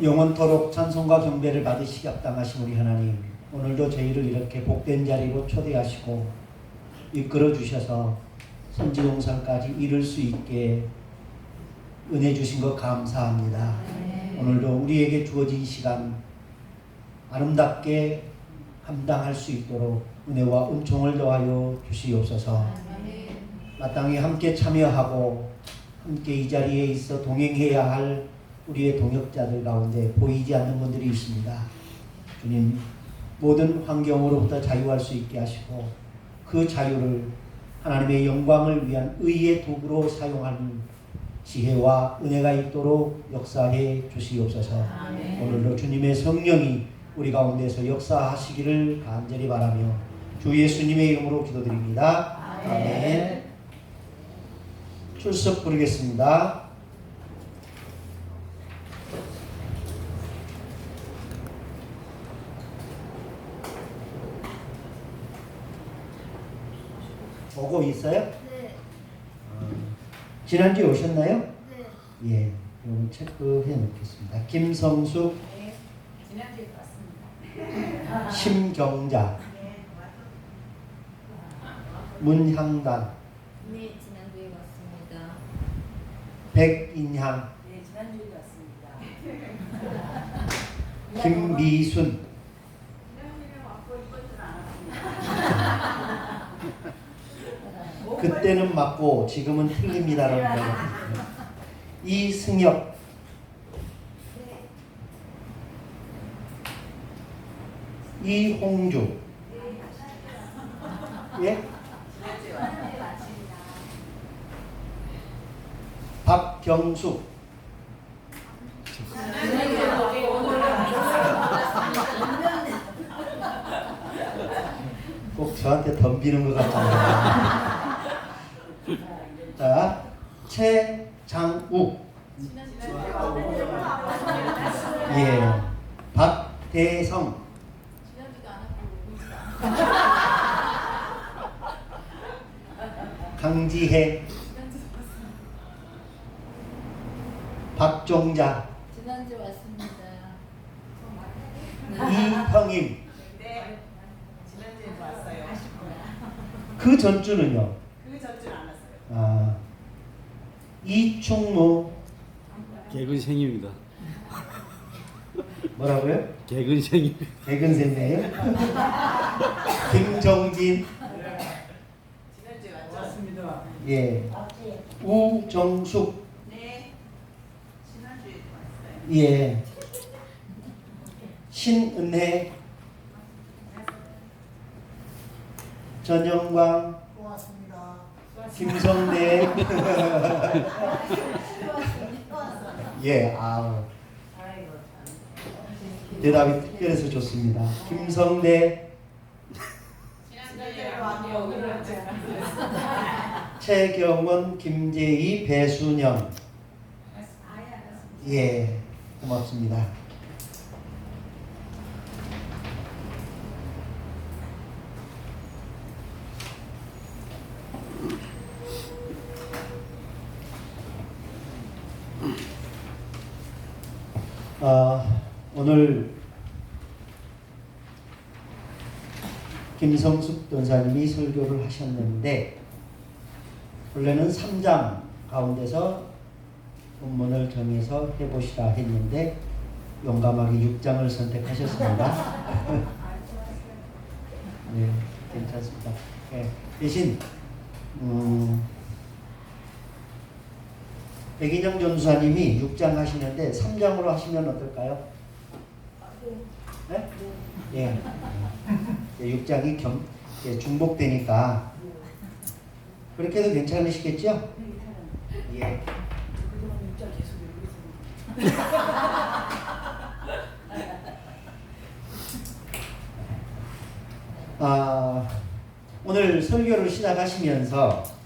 영원토록 찬송과 경배를 받으시기 합당하신 우리 하나님, 오늘도 저희를 이렇게 복된 자리로 초대하시고 이끌어 주셔서 선지동산까지 이룰 수 있게 은혜 주신 것 감사합니다. 오늘도 우리에게 주어진 시간 아름답게 감당할 수 있도록 은혜와 은총을 더하여 주시옵소서. 마땅히 함께 참여하고 함께 이 자리에 있어 동행해야 할 우리의 동역자들 가운데 보이지 않는 분들이 있습니다. 주님, 모든 환경으로부터 자유할 수 있게 하시고 그 자유를 하나님의 영광을 위한 의의 도구로 사용하는 지혜와 은혜가 있도록 역사해 주시옵소서. 오늘도 주님의 성령이 우리 가운데서 역사하시기를 간절히 바라며 주 예수님의 이름으로 기도드립니다. 아멘. 출석 부르겠습니다. 오고 있어요? 네. 지난주에 오셨나요? 네. 예, 그럼 체크해 놓겠습니다. 김성숙, 네, 지난주에 봤습니다. 심경자, 네, 문향단, 네, 지난주에 봤습니다. 백인향, 네, 지난주에 봤습니다. 김미순. 지난주에 왔고 이번 주는 안 왔습니다. 그때는 맞고 지금은 틀립니다라는 거. 이승엽, 이홍주, 예? 박경숙, 꼭 저한테 덤비는 것 같잖아요. 자, 최장욱, 예, 박대성, 지난주도 안 왔고 강지혜, 박종자, 지난주 왔습니다. 이형임. 네, 지난주에 왔어요. 그 전주는요? 그 전주는 안 왔어요. 아, 이충무. 개근생입니다. 뭐라고요? 개근생이. 백은생이에요? 김정진, 지난주에 왔습니다. 예, 우정숙, 네, 지난주에 왔어요. 예, 신은혜, 전영광, 고맙습니다. 김성대. 예, 아, 아이고 참. 대답이 특별해서 좋습니다. 김성대, 지난주에 왔고 오늘 왔지 최경원, 김재희, 배순영. 아예 안 왔습니다. 예, 고맙습니다. 오늘 김성숙 전사님이 설교를 하셨는데 원래는 3장 가운데서 본문을 정해서 해보시라 했는데 용감하게 6장을 선택하셨습니다. 네, 괜찮습니다. 네, 대신 백인영 전수사님이 6장 하시는데 3장으로 하시면 어떨까요? 네? 예. 6장이 중복되니까 그렇게 해도 괜찮으시겠죠? 예. 그동안 진짜 계속 읽고 있습니다. 오늘 설교를 시작하시면서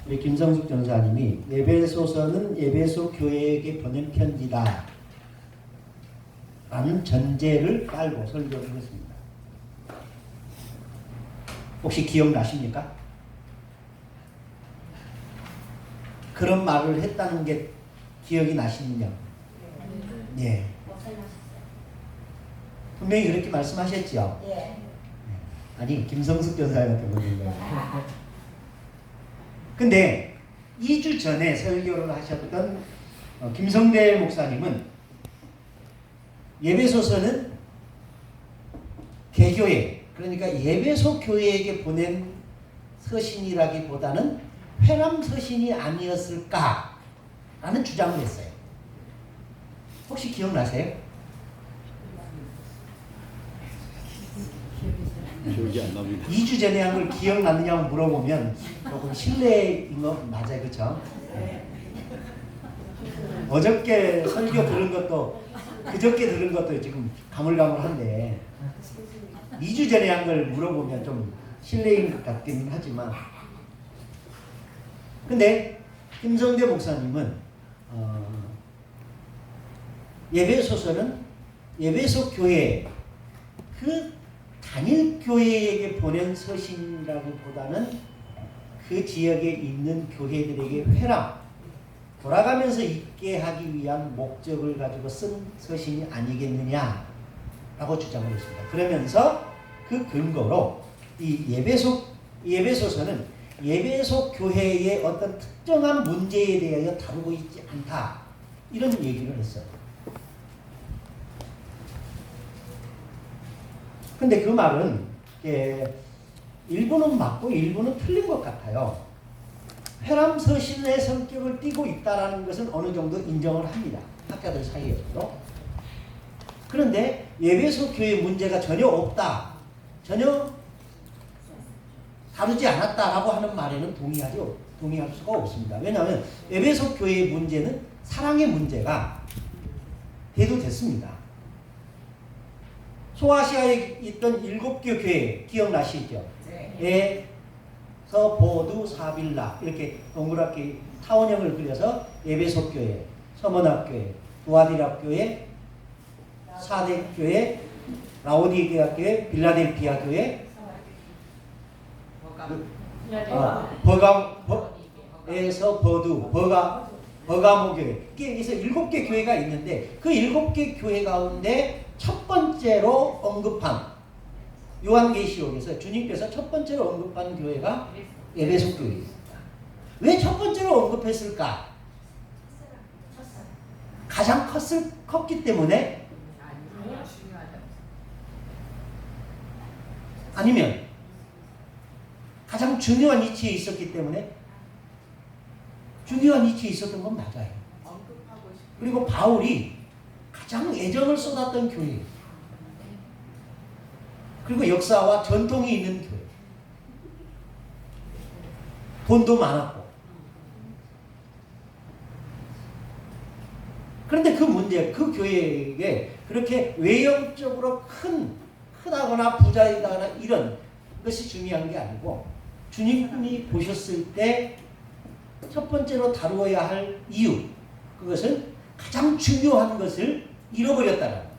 우리 김성숙 전사님이 에베소서는 에베소 교회에게 보낸 편지다 라는 전제를 깔고 설교를 했습니다. 혹시 기억나십니까? 그런 말을 했다는 게 기억이 나시느냐? 예. 분명히 그렇게 말씀하셨죠? 예. 아니, 김성숙 변사님한테 보는 거예요. 근데 2주 전에 설교를 하셨던 김성대 목사님은 예배소서는 개교회, 그러니까 예배소 교회에게 보낸 서신이라기보다는 회람 서신이 아니었을까라는 주장을 했어요. 혹시 기억나세요? 기억이 안 납니다. 2주 전에 한 걸 기억나느냐고 물어보면 조금 실례인 거 맞아요, 그렇죠? 어저께 설교 들은 것도 그저께 들은 것도 지금 가물가물한데 2주 전에 한 걸 물어보면 좀 실례인 것 같긴 하지만, 근데 김성대 목사님은 예배소서는 예배소 교회 그 단일 교회에게 보낸 서신이라기보다는 그 지역에 있는 교회들에게 회람, 돌아가면서 있게 하기 위한 목적을 가지고 쓴 서신이 아니겠느냐라고 주장을 했습니다. 그러면서 그 근거로 이 예배소서는 예배소 교회의 어떤 특정한 문제에 대하여 다루고 있지 않다, 이런 얘기를 했어요. 근데 그 말은 일부는 맞고 일부는 틀린 것 같아요. 회람 서신의 성격을 띠고 있다는 것은 어느 정도 인정을 합니다. 학자들 사이에서도. 그런데 예배소 교회 문제가 전혀 없다, 전혀 다루지 않았다라고 하는 말에는 동의할 수가 없습니다. 왜냐하면 예배소 교회의 문제는 사랑의 문제가 대두됐습니다. 소아시아에 있던 7개 교회 기억나시죠? 네. 에서 보두 사빌라 이렇게 동그랗게 타원형을 그려서 에베소 교회, 서머나 교회, 두아디라 교회, 사대 교회, 라오디게아 교회, 빌라델피아 교회, 버가에서 버가모 교회. 그래서 7개 교회가 있는데 그 7개 교회 가운데 첫 번째로 언급한, 요한계시록에서 주님께서 첫 번째로 언급한 교회가 에베소 교회입니다. 왜 첫 번째로 언급했을까? 가장 컸기 때문에? 아니면 가장 중요한 위치에 있었기 때문에? 중요한 위치에 있었던 건 맞아요. 그리고 바울이 가장 애정을 쏟았던 교회, 그리고 역사와 전통이 있는 교회, 돈도 많았고. 그런데 그 문제, 그 교회에게 그렇게 외형적으로 크다거나 부자이다거나 이런 것이 중요한 게 아니고, 주님이 보셨을 때 첫 번째로 다루어야 할 이유, 그것은 가장 중요한 것을 잃어버렸다는 거예요.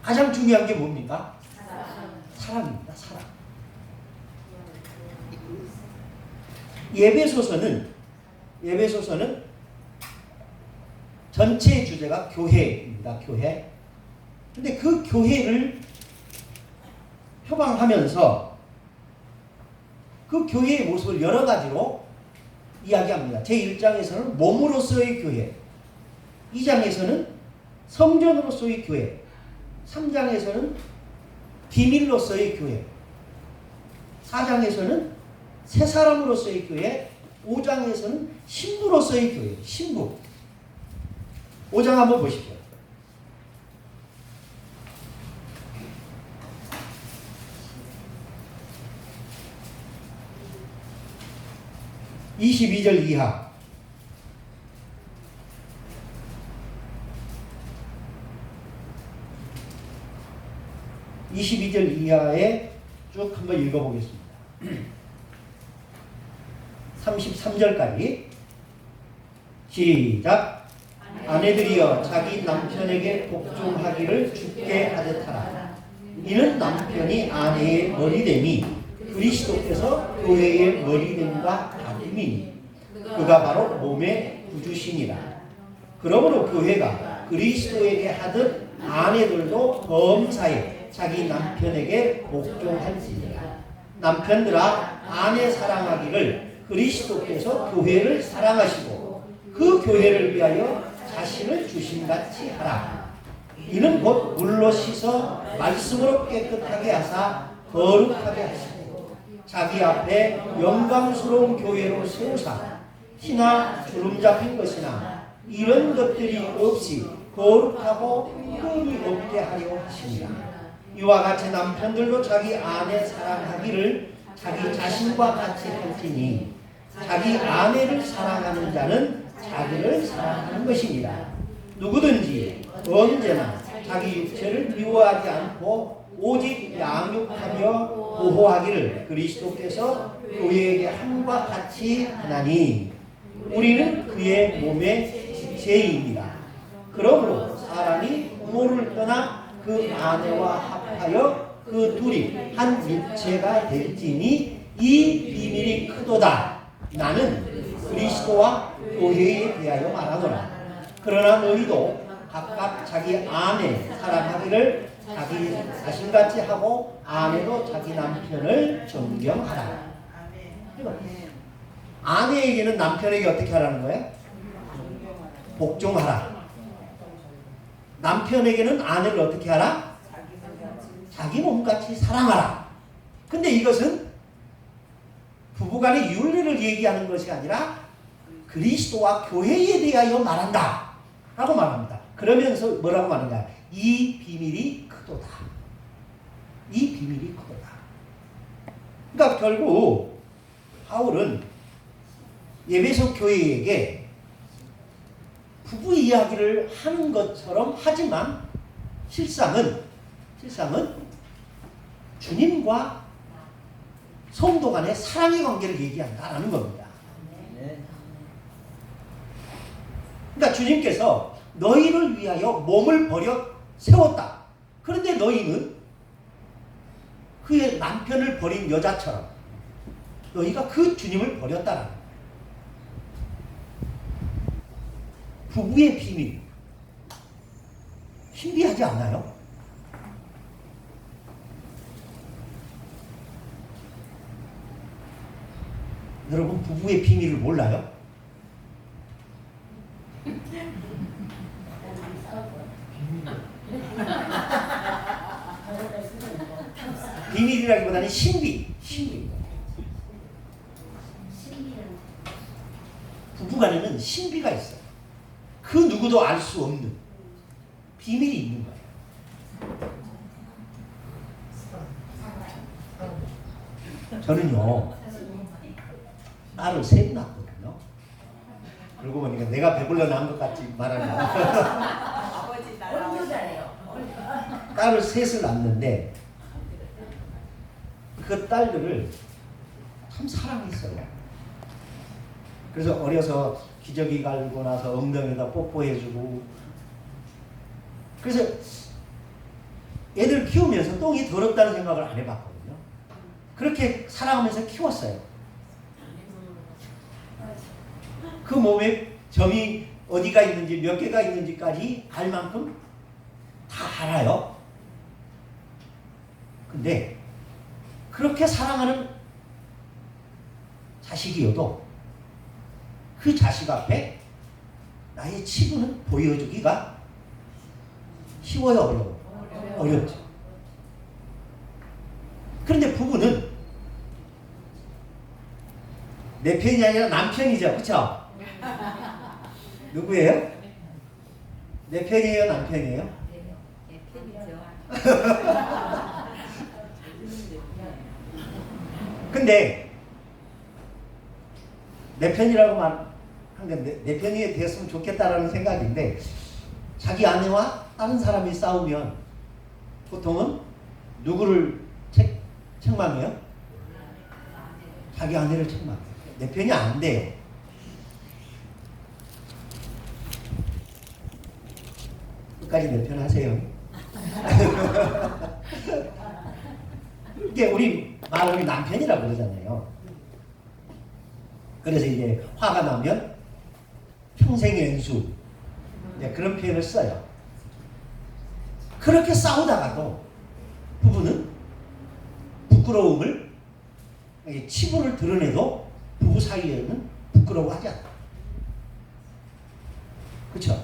가장 중요한 게 뭡니까? 사랑입니다. 사랑. 예배소서는 전체 주제가 교회입니다. 교회. 근데 그 교회를 표방하면서 그 교회의 모습을 여러 가지로 이야기합니다. 제1장에서는 몸으로서의 교회, 2장에서는 성전으로서의 교회, 3장에서는 비밀로서의 교회, 4장에서는 새 사람으로서의 교회, 5장에서는 신부로서의 교회, 신부. 5장 한번 보십시오. (22절) 이하. 22절 이하에 쭉 한번 읽어보겠습니다. 33절까지 시작. 아내들이여 자기 남편에게 복종하기를 주께 하듯 하라. 이는 남편이 아내의 머리됨이 그리스도께서 교회의 머리됨과 같음이니 그가 바로 몸의 구주시니라. 그러므로 교회가 그리스도에게 하듯 아내들도 범사에 자기 남편에게 복종할지니라. 남편들아 아내 사랑하기를 그리스도께서 교회를 사랑하시고 그 교회를 위하여 자신을 주심같이 하라. 이는 곧 물로 씻어 말씀으로 깨끗하게 하사 거룩하게 하시고 자기 앞에 영광스러운 교회로 세우사 티나 주름 잡힌 것이나 이런 것들이 없이 거룩하고 흠이 없게 하려 하십니다. 이와 같이 남편들도 자기 아내 사랑하기를 자기 자신과 같이 할지니 자기 아내를 사랑하는 자는 자기를 사랑하는 것입니다. 누구든지 언제나 자기 육체를 미워하지 않고 오직 양육하며 보호하기를 그리스도께서 교회에게 함과 같이 하나니 우리는 그의 몸의 지체입니다. 그러므로 사람이 부모를 떠나 그 아내와 합하여 그 둘이 한 육체가 될지니 이 비밀이 크도다. 나는 그리스도와 교회에 대하여 말하노라. 그러나 너희도 각각 자기 아내 사랑하기를 자기 자신같이 하고 아내도 자기 남편을 존경하라. 아내에게는 남편에게 어떻게 하라는 거예요? 복종하라. 남편에게는 아내를 어떻게 하라? 자기 몸같이 사랑하라. 근데 이것은 부부간의 윤리를 얘기하는 것이 아니라 그리스도와 교회에 대하여 말한다 라고 말합니다. 그러면서 뭐라고 말하냐? 이 비밀이 크도다. 이 비밀이 크도다. 그러니까 결국 바울은 에베소 교회에게 부부 이야기를 하는 것처럼 하지만 실상은 주님과 성도 간의 사랑의 관계를 얘기한다라는 겁니다. 그러니까 주님께서 너희를 위하여 몸을 버려 세웠다. 그런데 너희는 그의 남편을 버린 여자처럼 너희가 그 주님을 버렸다라는 거예요. 부부의 비밀 신비하지 않나요? 여러분 부부의 비밀을 몰라요? 비밀이라기보다는 신비. 부부간에는 신비가 있어요. 그 누구도 알 수 없는 비밀이 있는 거예요. 저는요 딸을 셋 낳았거든요. 그러고 보니까 내가 배불러 낳은 것 같이 말하는 아버지 나라요. 딸을 셋을 낳았는데 그 딸들을 참 사랑했어요. 그래서 어려서 기저귀 갈고 나서 엉덩이에다 뽀뽀해주고 그래서 애들 키우면서 똥이 더럽다는 생각을 안 해봤거든요. 그렇게 사랑하면서 키웠어요. 그 몸에 점이 어디가 있는지 몇 개가 있는지까지 알 만큼 다 알아요. 근데 그렇게 사랑하는 자식이어도 그 자식 앞에 나의 치부는 보여주기가 쉬워요, 어려워요? 어렵죠. 그런데 부부는 내 편이 아니라 남편이죠, 그렇죠? 누구예요? 내 편이에요, 남편이에요? 네, 편이죠. 근데 내 편이라고 말한 게 내 편이 됐으면 좋겠다라는 생각인데 자기 아내와 다른 사람이 싸우면 보통은 누구를 책망해요? 자기 아내를 책망해요. 내 편이 안 돼요. 끝까지 내 편 하세요. 이게 우리 말을 남편이라고 그러잖아요. 그래서 이제 화가 나면 평생 연수 이제 그런 표현을 써요. 그렇게 싸우다가도 부부는 부끄러움을 치부를 드러내도 부부 사이에는 부끄러워하지 않다. 그렇죠?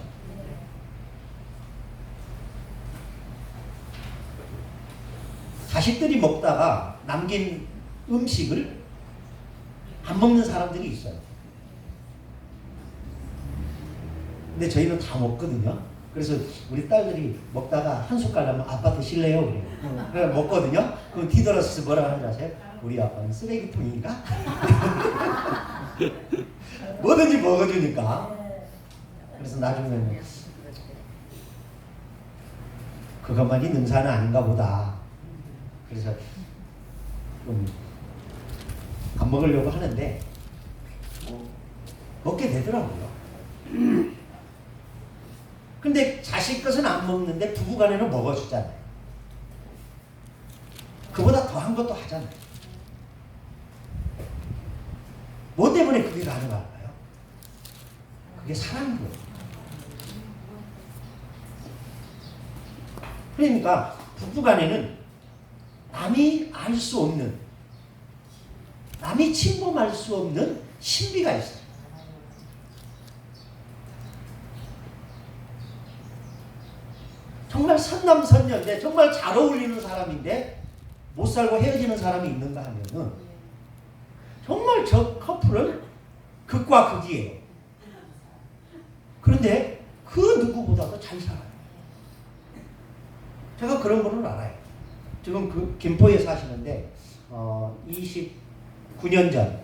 자식들이 먹다가 남긴 음식을 안 먹는 사람들이 있어요. 근데 저희는 다 먹거든요. 그래서 우리 딸들이 먹다가 한 숟갈 나면 아빠 드실래요? 그래요. 그래서 먹거든요. 그럼 뒤돌아서 뭐라고 하는지 아세요? 우리 아빠는 쓰레기통인가? 뭐든지 먹어주니까. 그래서 나중에는 그것만이 능사는 아닌가 보다. 그래서 좀 안 먹으려고 하는데 먹게 되더라고요. 근데 자식 것은 안 먹는데 부부간에는 먹어주잖아요. 그보다 더한 것도 하잖아요. 뭐 때문에 그게 가능할까요? 그게 사랑인 거예요. 그러니까 부부간에는 남이 알 수 없는, 남이 침범할 수 없는 신비가 있어요. 정말 선남선녀인데 정말 잘 어울리는 사람인데 못 살고 헤어지는 사람이 있는가 하면은 정말 저 커플은 극과 극이에요. 그런데 그 누구보다도 잘 살아요. 제가 그런 분을 알아요. 지금 그 김포에 사시는데 29년 전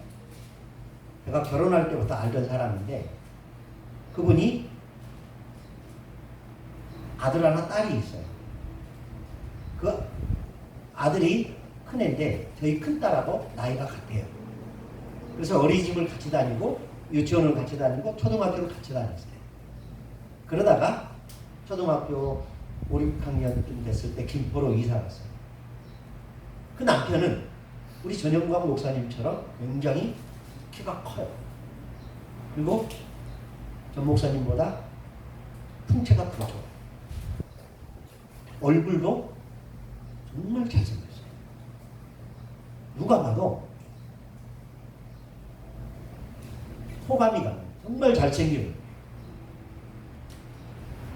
제가 결혼할 때부터 알던 사람인데 그분이 아들 하나 딸이 있어요. 그 아들이 큰애인데 저희 큰딸하고 나이가 같아요. 그래서 어린이집을 같이 다니고 유치원을 같이 다니고 초등학교를 같이 다녔어요. 그러다가 초등학교 5, 6학년쯤 됐을 때 김포로 이사 갔어요. 그 남편은 우리 전영광 목사님처럼 굉장히 키가 커요. 그리고 전 목사님보다 풍채가 더 좋아요. 얼굴도 정말 잘생겼어요. 누가 봐도 호감이 가는 정말 잘생겨요.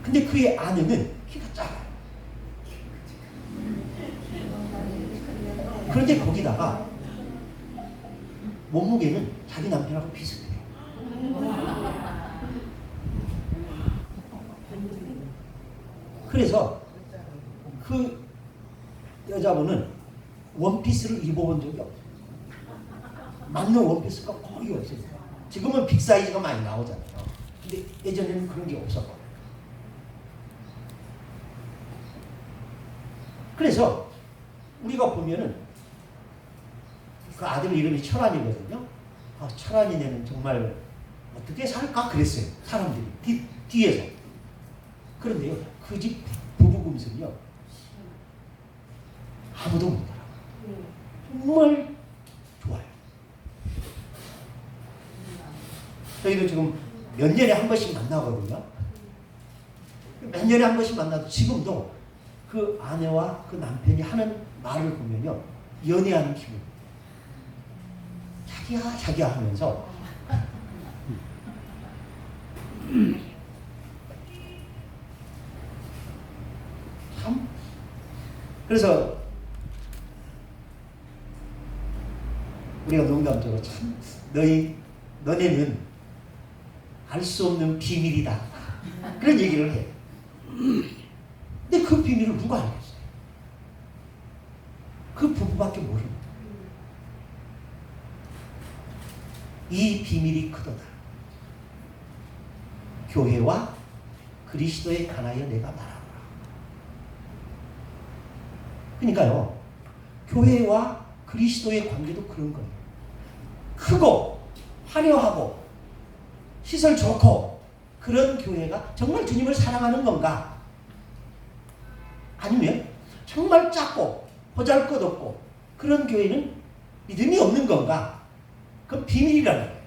근데 그의 아내는 키가 작아요. 그런데 거기다가 몸무게는 자기 남편하고 비슷해요. 그래서 그 여자분은 원피스를 입어본 적이 없어요. 맞는 원피스가 거의 없어요. 지금은 빅사이즈가 많이 나오잖아요. 근데 예전에는 그런 게 없었거든요. 그래서 우리가 보면은 그 아들 이름이 철환이거든요. 철환이네는 정말 어떻게 살까 그랬어요. 사람들이 뒤에서. 그런데요, 그 집 부부 금슬이요 아무도 못 알아. 정말 좋아요. 저희도 지금 몇 년에 한 번씩 만나거든요. 몇 년에 한 번씩 만나도 지금도 그 아내와 그 남편이 하는 말을 보면요, 연애하는 기분. 자기야 자기야 하면서 참. 그래서 우리가 농담적으로 참 너네는 알 수 없는 비밀이다 그런 얘기를 해요. 근데 그 비밀을 누가 알겠어요? 그 부부밖에 모릅니다. 이 비밀이 크도다. 교회와 그리스도에 관하여 내가 말하노라. 그러니까요, 교회와 그리스도의 관계도 그런 거예요. 크고 화려하고 시설 좋고 그런 교회가 정말 주님을 사랑하는 건가? 아니면 정말 작고 보잘것없고 그런 교회는 믿음이 없는 건가? 그건 비밀이라는 거예요.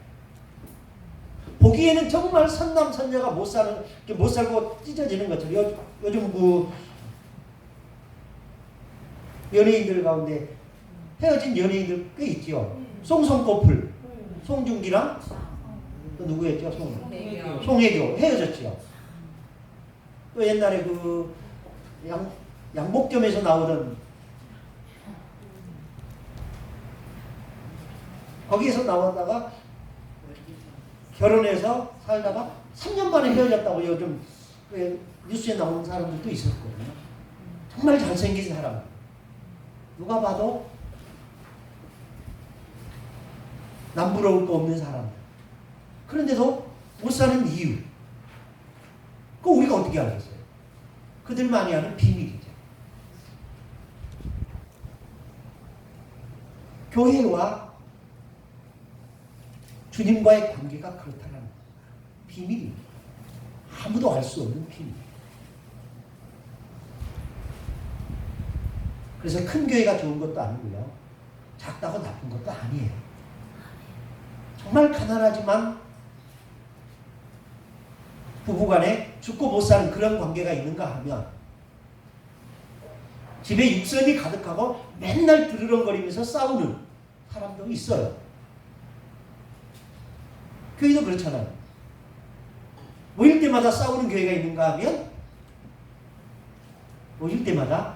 보기에는 정말 선남 선녀가 못 살고 찢어지는 것처럼 요즘 그 연예인들 가운데 헤어진 연예인들 꽤 있죠. 송송꺼풀, 송중기랑 또 누구였죠? 송혜교 헤어졌죠. 또 옛날에 그 양복점에서 나오던 거기에서 나왔다가 결혼해서 살다가 3년 만에 헤어졌다고 요즘 뉴스에 나오는 사람들도 있었거든요. 정말 잘생긴 사람. 누가 봐도 남부러울 거 없는 사람. 그런데도 못 사는 이유. 그거 우리가 어떻게 알겠어요? 그들만이 아는 비밀이죠. 교회와 주님과의 관계가 그렇다는 비밀입니다. 아무도 알 수 없는 비밀. 그래서 큰 교회가 좋은 것도 아니고요. 작다고 나쁜 것도 아니에요. 정말 가난하지만 부부간에 죽고 못 사는 그런 관계가 있는가 하면 집에 육선이 가득하고 맨날 드르렁거리면서 싸우는 사람도 있어요. 교회도 그렇잖아요. 모일 때마다 싸우는 교회가 있는가 하면 모일 때마다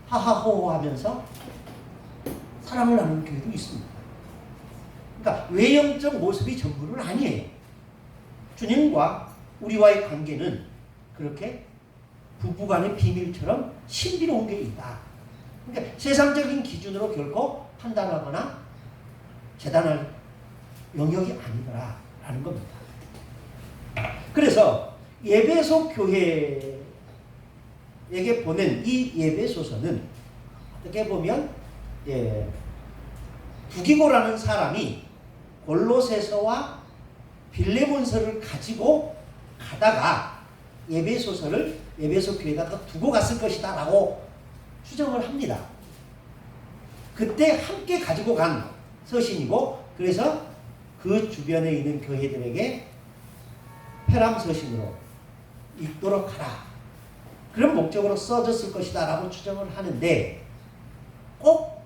하하호호 하면서 사랑을 나누는 교회도 있습니다. 그러니까 외형적 모습이 전부는 아니에요. 주님과 우리와의 관계는 그렇게 부부간의 비밀처럼 신비로운 게 있다. 그러니까 세상적인 기준으로 결코 판단하거나 재단할 영역이 아니더라라는 겁니다. 그래서 에베소 교회에게 보낸 이 에베소서는 어떻게 보면 두기고라는 사람이 골로새서와 빌레몬서를 가지고 가다가 에베소서를 에베소 교회에다가 두고 갔을 것이다 라고 추정을 합니다. 그때 함께 가지고 간 서신이고 그래서 그 주변에 있는 교회들에게 페람 서신으로 읽도록 하라. 그런 목적으로 써졌을 것이다 라고 추정을 하는데 꼭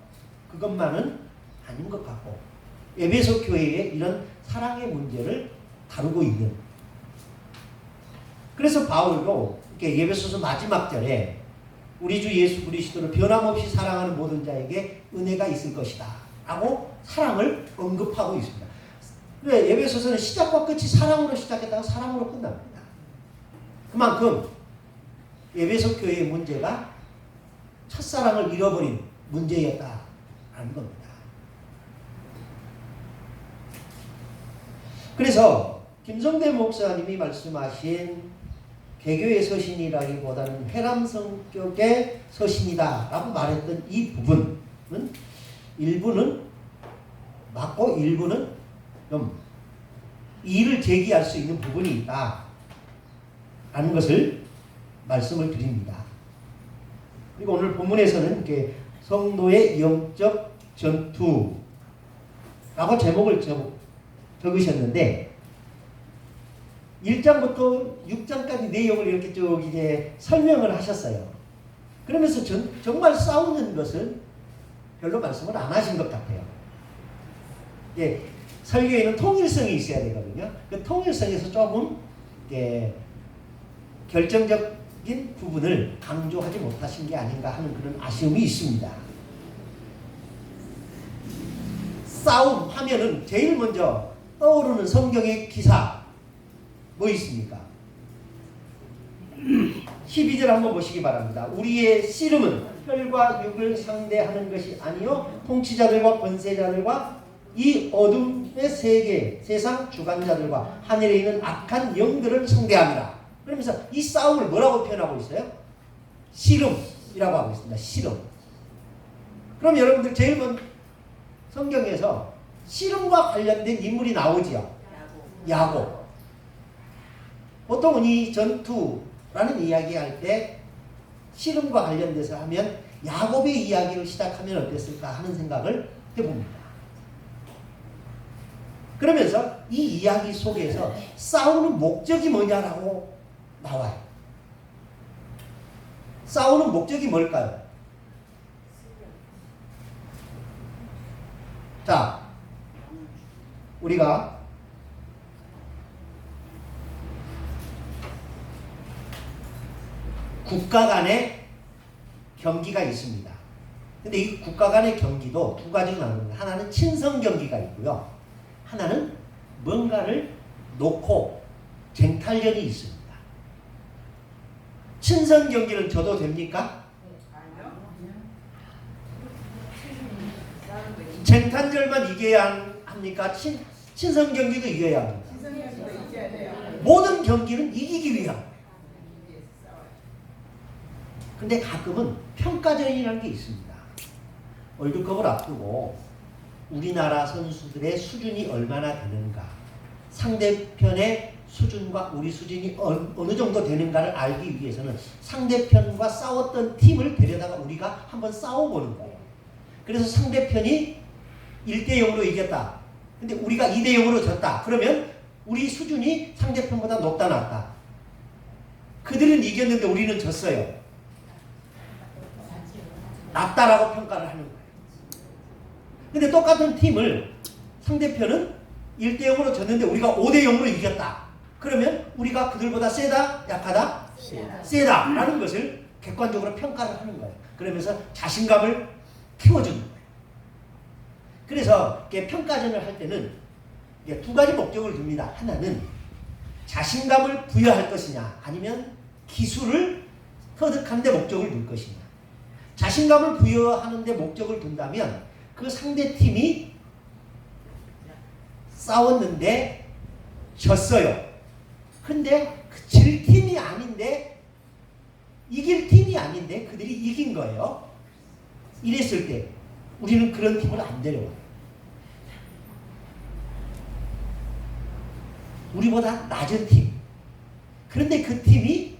그것만은 아닌 것 같고 에베소 교회의 이런 사랑의 문제를 다루고 있는 그래서 바울도 이렇게 에베소서 마지막 절에 우리 주 예수 그리스도를 변함없이 사랑하는 모든 자에게 은혜가 있을 것이다 라고 사랑을 언급하고 있습니다. 그래, 에베소서는 시작과 끝이 사랑으로 시작했다가 사랑으로 끝납니다. 그만큼 에베소 교회의 문제가 첫사랑을 잃어버린 문제였다라는 겁니다. 그래서 김성대 목사님이 말씀하신 개교의 서신이라기보다는 회람 성격의 서신이다라고 말했던 이 부분은 일부는 맞고 일부는 좀 이의를 제기할 수 있는 부분이 있다라는 것을 말씀을 드립니다. 그리고 오늘 본문에서는 이렇게 성도의 영적 전투라고 제목을 적으셨는데 1장부터 6장까지 내용을 이렇게 쭉 이제 설명을 하셨어요. 그러면서 정말 싸우는 것은 별로 말씀을 안 하신 것 같아요. 예, 설교에는 통일성이 있어야 되거든요. 그 통일성에서 조금 결정적인 부분을 강조하지 못하신 게 아닌가 하는 그런 아쉬움이 있습니다. 싸움 하면은 제일 먼저 떠오르는 성경의 기사 뭐 있습니까? 12절 한번 보시기 바랍니다. 우리의 씨름은 혈과 육을 상대하는 것이 아니요 통치자들과 권세자들과 이 어둠의 세계 세상 주관자들과 하늘에 있는 악한 영들을 상대합니다. 그러면서 이 싸움을 뭐라고 표현하고 있어요? 씨름이라고 하고 있습니다. 씨름. 그럼 여러분들 제일 먼저 성경에서 씨름과 관련된 인물이 나오지요. 야곱. 보통은 이 전투라는 이야기할 때 씨름과 관련돼서 하면 야곱의 이야기를 시작하면 어땠을까 하는 생각을 해봅니다. 그러면서 이 이야기 속에서 싸우는 목적이 뭐냐라고 나와요. 싸우는 목적이 뭘까요? 자, 우리가 국가 간의 경기가 있습니다. 근데 이 국가 간의 경기도 두 가지로 나눕니다. 하나는 친선 경기가 있고요. 하나는 뭔가를 놓고 쟁탈전이 있습니다. 친선 경기는 져도 됩니까? 쟁탈전만 이겨야 합니까? 친선 경기도 이겨야 합니다. 모든 경기는 이기기 위함. 근데 가끔은 평가전이라는 게 있습니다. 월드컵을 앞두고 우리나라 선수들의 수준이 얼마나 되는가, 상대편의 수준과 우리 수준이 어느 정도 되는가를 알기 위해서는 상대편과 싸웠던 팀을 데려다가 우리가 한번 싸워보는 거예요. 그래서 상대편이 1대0으로 이겼다. 근데 우리가 2대0으로 졌다. 그러면 우리 수준이 상대편보다 높다 낮다. 그들은 이겼는데 우리는 졌어요. 낮다라고 평가를 하는 거예요. 근데 똑같은 팀을 상대편은 1대0으로 졌는데 우리가 5대0으로 이겼다. 그러면 우리가 그들보다 세다? 약하다? 세다. 라는 것을 객관적으로 평가를 하는 거예요. 그러면서 자신감을 키워주는 거예요. 그래서 평가전을 할 때는 두 가지 목적을 둡니다. 하나는 자신감을 부여할 것이냐, 아니면 기술을 터득하는 데 목적을 둘 것이냐. 자신감을 부여하는 데 목적을 둔다면 그 상대팀이 싸웠는데 졌어요. 근데 질 팀이 아닌데, 이길 팀이 아닌데 그들이 이긴 거예요. 이랬을 때 우리는 그런 팀을 안 데려와요. 우리보다 낮은 팀. 그런데 그 팀이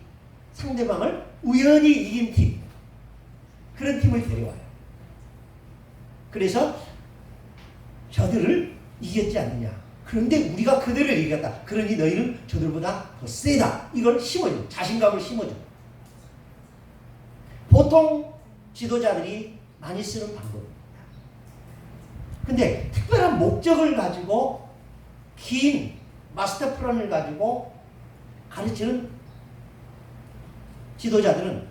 상대방을 우연히 이긴 팀. 그런 팀을 데려와요. 그래서 저들을 이겼지 않느냐. 그런데 우리가 그들을 이겼다. 그러니 너희는 저들보다 더 세다. 이걸 심어줘. 자신감을 심어줘. 보통 지도자들이 많이 쓰는 방법입니다. 근데 특별한 목적을 가지고 긴 마스터 플랜을 가지고 가르치는 지도자들은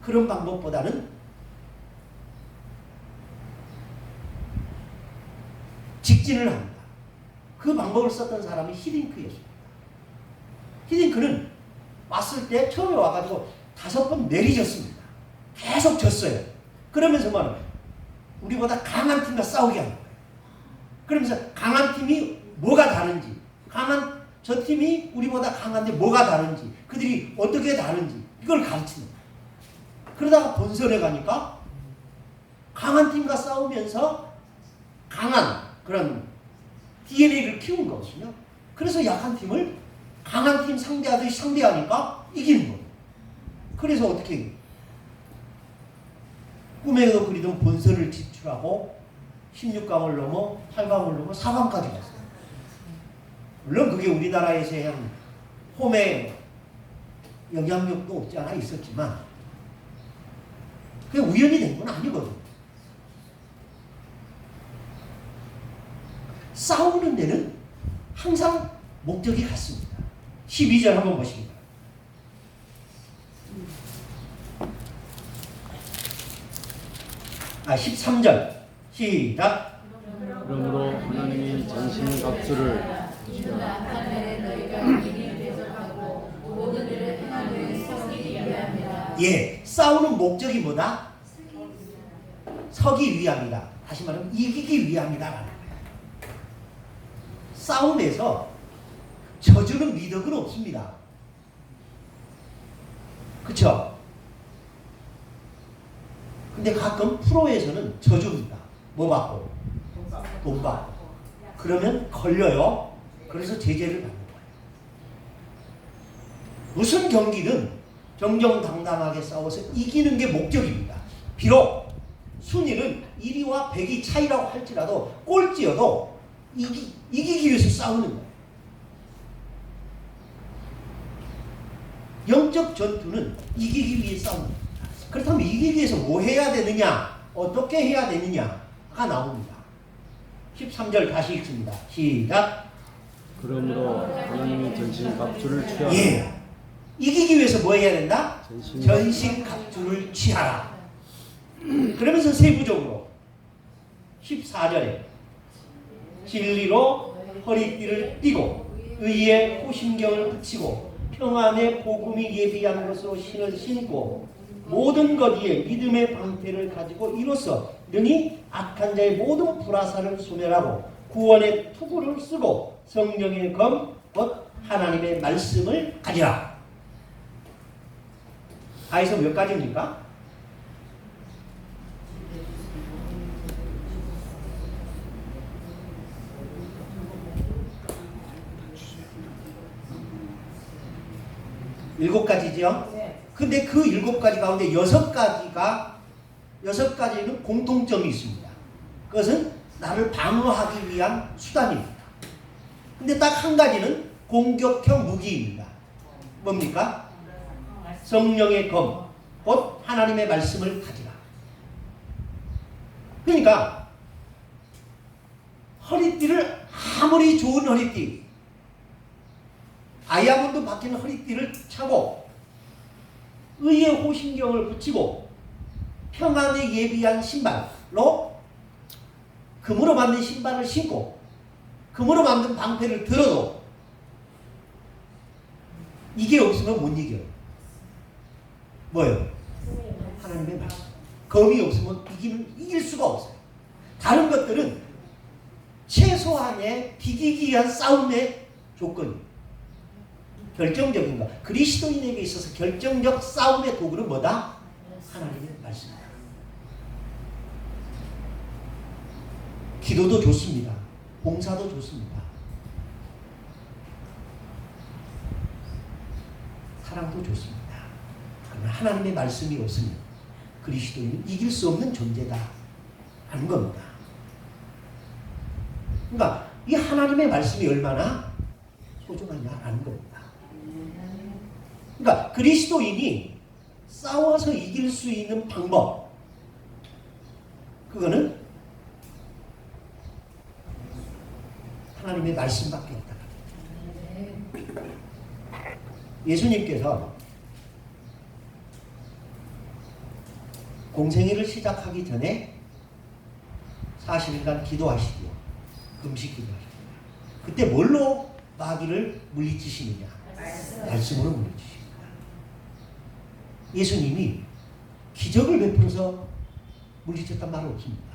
그런 방법보다는 직진을 합니다. 그 방법을 썼던 사람이 히딩크였습니다. 히딩크는 왔을 때 처음에 와가지고 5번 내리졌습니다. 계속 졌어요. 그러면서 뭐는 우리보다 강한 팀과 싸우게 하는 거예요. 그러면서 강한 팀이 뭐가 다른지, 저 팀이 우리보다 강한데 뭐가 다른지, 그들이 어떻게 다른지 이걸 가르치는 거예요. 그러다가 본선에 가니까 강한 팀과 싸우면서 강한 그런 DNA를 키운 거거든요. 그래서 약한 팀을 강한 팀 상대하듯이 상대하니까 이기는 거예요. 그래서 어떻게 꿈에도 그리던 본선을 진출하고 16강을 넘어 8강을 넘어 4강까지 갔어요. 물론 그게 우리나라에서의 한 홈의 영향력도 없지 않아 있었지만 그게 우연히 된 건 아니거든요. 싸우는 데는 항상 목적이 같습니다. 12절 한번 보십니다. 아, 13절 시작. 그러므로 하나님이 전신 갑주를 예, 싸우는 목적이 뭐다? 서기 위함이다. 다시 말하면 이기기 위함이다라는 거예요. 싸움에서 져주는 미덕은 없습니다. 그쵸? 근데 가끔 프로에서는 져줍니다. 뭐 받고? 돈 받고. 그러면 걸려요. 그래서 제재를 받는 거예요. 무슨 경기든 정정당당하게 싸워서 이기는 게 목적입니다. 비록 순위는 1위와 100위 차이라고 할지라도 꼴찌여도 이기기 위해서 싸우는 거예요. 영적 전투는 이기기 위해 싸웁니다. 그렇다면 이기기 위해서 뭐 해야 되느냐, 어떻게 해야 되느냐가 나옵니다. 13절 다시 읽습니다. 시작. 그러므로 하나님이 전신갑주를 취하라. 예. 이기기 위해서 뭐 해야 된다? 전신- 전신갑주를 취하라. 그러면서 세부적으로 14절에 진리로 허리띠를 띠고 의에 호심경을 붙이고 평안의 복음이 예비한 것으로 신을 신고 모든 것 위에 믿음의 방패를 가지고 이로써 능히 악한 자의 모든 불화살을 소멸하고 구원의 투구를 쓰고 성령의 검 곧 하나님의 말씀을 가지라. 다해서 몇 가지입니까? 일곱 가지죠. 네. 근데 그 일곱 가지 가운데 여섯 가지는 공통점이 있습니다. 그것은 나를 방어하기 위한 수단입니다. 근데 딱 한 가지는 공격형 무기입니다. 뭡니까? 성령의 검, 곧 하나님의 말씀을 가지라. 그러니까 허리띠를 아무리 좋은 허리띠, 다이아몬드 박힌 허리띠를 차고 의의 호신경을 붙이고 평안에 예비한 신발로 금으로 만든 신발을 신고 금으로 만든 방패를 들어도 이게 없으면 못 이겨요. 뭐예요? 하나님의 말씀. 검이 없으면 이길 수가 없어요. 다른 것들은 최소한의 비기기 위한 싸움의 조건이에요. 결정적인 것. 그리스도인에게 있어서 결정적 싸움의 도구는 뭐다? 하나님의 말씀이다. 기도도 좋습니다. 봉사도 좋습니다. 사랑도 좋습니다. 그러나 하나님의 말씀이 없으면 그리스도인은 이길 수 없는 존재다 하는 겁니다. 그러니까 이 하나님의 말씀이 얼마나 소중하냐라는 겁니다. 그러니까 그리스도인이 싸워서 이길 수 있는 방법, 그거는 하나님의 말씀밖에 없다. 예수님께서 공생애를 시작하기 전에 40일간 기도하시고요. 금식 기도하시고요. 그때 뭘로 마귀를 물리치시느냐? 말씀으로 물리치십니다. 예수님이 기적을 베풀어서 물리쳤단 말은 없습니다.